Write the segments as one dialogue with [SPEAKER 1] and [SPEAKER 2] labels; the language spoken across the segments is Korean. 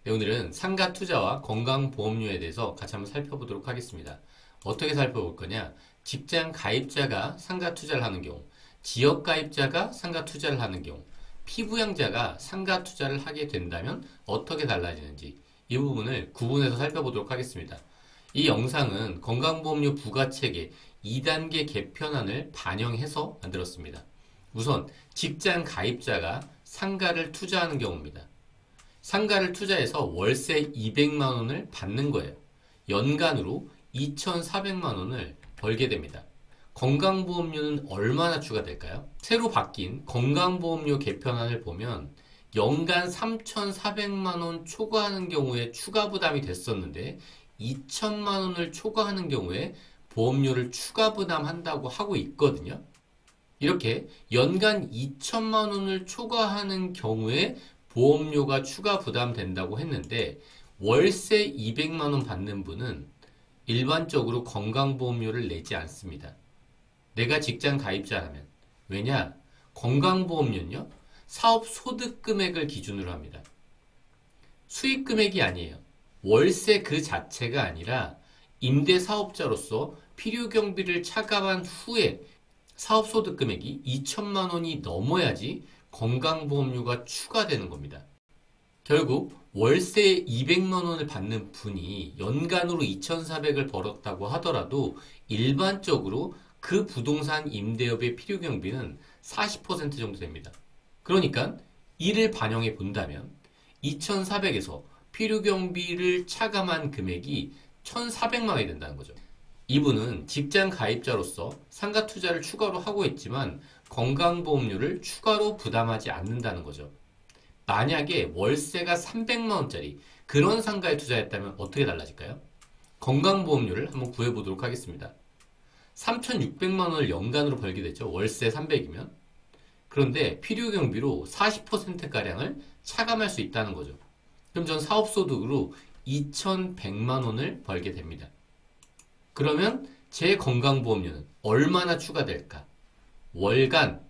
[SPEAKER 1] 네, 오늘은 상가 투자와 건강보험료에 대해서 같이 한번 살펴보도록 하겠습니다. 어떻게 살펴볼 거냐? 직장 가입자가 상가 투자를 하는 경우, 지역 가입자가 상가 투자를 하는 경우, 피부양자가 상가 투자를 하게 된다면 어떻게 달라지는지 이 부분을 구분해서 살펴보도록 하겠습니다. 이 영상은 건강보험료 부과체계 2단계 개편안을 반영해서 만들었습니다. 우선 직장 가입자가 상가를 투자하는 경우입니다. 상가를 투자해서 월세 200만 원을 받는 거예요. 연간으로 2,400만 원을 벌게 됩니다. 건강보험료는 얼마나 추가될까요? 새로 바뀐 건강보험료 개편안을 보면 연간 3,400만 원 초과하는 경우에 추가 부담이 됐었는데 2천만 원을 초과하는 경우에 보험료를 추가 부담한다고 하고 있거든요. 이렇게 연간 2천만 원을 초과하는 경우에 보험료가 추가 부담된다고 했는데 월세 200만 원 받는 분은 일반적으로 건강보험료를 내지 않습니다. 내가 직장 가입자라면. 왜냐? 건강보험료는요. 사업 소득 금액을 기준으로 합니다. 수익 금액이 아니에요. 월세 그 자체가 아니라 임대사업자로서 필요경비를 차감한 후에 사업 소득 금액이 2천만 원이 넘어야지 건강보험료가 추가되는 겁니다. 결국 월세 200만 원을 받는 분이 연간으로 2,400을 벌었다고 하더라도 일반적으로 그 부동산 임대업의 필요경비는 40% 정도 됩니다. 그러니까 이를 반영해 본다면 2,400에서 필요경비를 차감한 금액이 1,400만 원이 된다는 거죠. 이분은 직장 가입자로서 상가 투자를 추가로 하고 있지만 건강보험료를 추가로 부담하지 않는다는 거죠. 만약에 월세가 300만 원짜리 그런 상가에 투자했다면 어떻게 달라질까요? 건강보험료를 한번 구해보도록 하겠습니다. 3,600만 원을 연간으로 벌게 되죠. 월세 300이면. 그런데 필요경비로 40%가량을 차감할 수 있다는 거죠. 그럼 전 사업소득으로 2,100만 원을 벌게 됩니다. 그러면 제 건강보험료는 얼마나 추가될까? 월간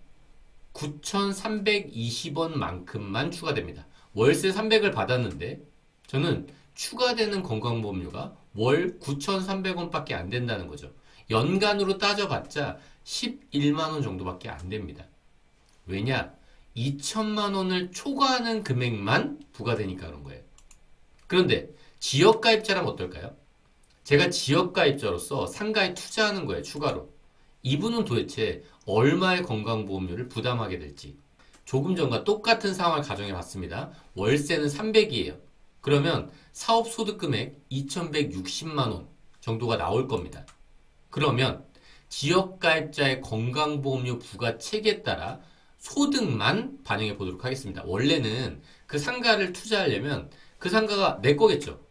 [SPEAKER 1] 9,320원만큼만 추가됩니다. 월세 300을 받았는데 저는 추가되는 건강보험료가 월 9,300원밖에 안 된다는 거죠. 연간으로 따져봤자 11만 원 정도밖에 안 됩니다. 왜냐? 2천만 원을 초과하는 금액만 부과되니까 그런 거예요. 그런데 지역가입자라면 어떨까요? 제가 지역가입자로서 상가에 투자하는 거예요, 추가로. 이분은 도대체 얼마의 건강보험료를 부담하게 될지. 조금 전과 똑같은 상황을 가정해 봤습니다. 월세는 300이에요. 그러면 사업소득금액 2,160만 원 정도가 나올 겁니다. 그러면 지역가입자의 건강보험료 부과책에 따라 소득만 반영해 보도록 하겠습니다. 원래는 그 상가를 투자하려면 그 상가가 내 거겠죠.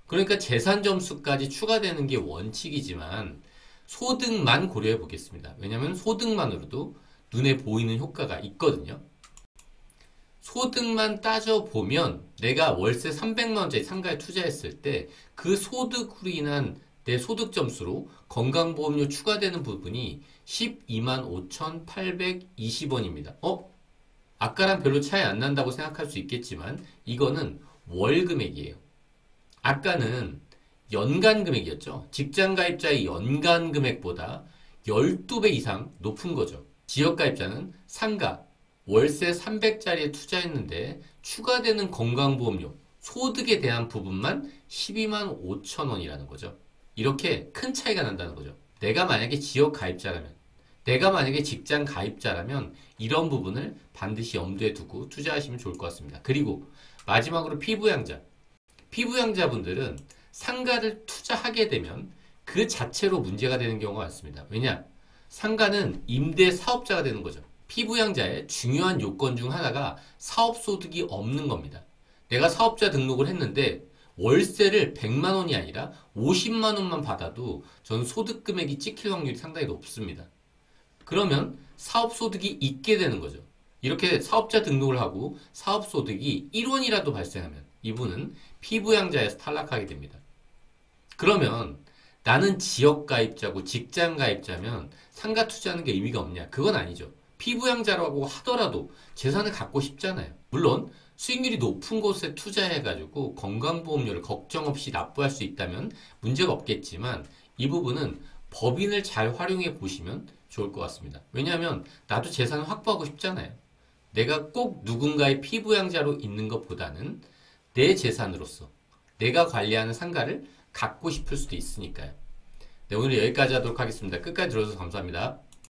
[SPEAKER 1] 그러니까 재산점수까지 추가되는 게 원칙이지만 소득만 고려해 보겠습니다. 왜냐하면 소득만으로도 눈에 보이는 효과가 있거든요. 소득만 따져보면 내가 월세 300만 원짜리 상가에 투자했을 때 그 소득으로 인한 내 소득점수로 건강보험료 추가되는 부분이 12만 5,820원입니다. 아까랑 별로 차이 안 난다고 생각할 수 있겠지만 이거는 월 금액이에요. 아까는 연간 금액이었죠. 직장 가입자의 연간 금액보다 12배 이상 높은 거죠. 지역 가입자는 상가, 월세 300짜리에 투자했는데 추가되는 건강보험료, 소득에 대한 부분만 12만 5천 원이라는 거죠. 이렇게 큰 차이가 난다는 거죠. 내가 만약에 지역 가입자라면, 내가 만약에 직장 가입자라면 이런 부분을 반드시 염두에 두고 투자하시면 좋을 것 같습니다. 그리고 마지막으로 피부양자. 피부양자분들은 상가를 투자하게 되면 그 자체로 문제가 되는 경우가 많습니다. 왜냐? 상가는 임대 사업자가 되는 거죠. 피부양자의 중요한 요건 중 하나가 사업소득이 없는 겁니다. 내가 사업자 등록을 했는데 월세를 100만 원이 아니라 50만 원만 받아도 전 소득 금액이 찍힐 확률이 상당히 높습니다. 그러면 사업소득이 있게 되는 거죠. 이렇게 사업자 등록을 하고 사업소득이 1원이라도 발생하면 이분은 피부양자에서 탈락하게 됩니다. 그러면 나는 지역가입자고 직장가입자면 상가 투자하는 게 의미가 없냐? 그건 아니죠. 피부양자라고 하더라도 재산을 갖고 싶잖아요. 물론 수익률이 높은 곳에 투자해가지고 건강보험료를 걱정 없이 납부할 수 있다면 문제가 없겠지만 이 부분은 법인을 잘 활용해 보시면 좋을 것 같습니다. 왜냐하면 나도 재산을 확보하고 싶잖아요. 내가 꼭 누군가의 피부양자로 있는 것보다는 내 재산으로서 내가 관리하는 상가를 갖고 싶을 수도 있으니까요. 네, 오늘 여기까지 하도록 하겠습니다. 끝까지 들어주셔서 감사합니다.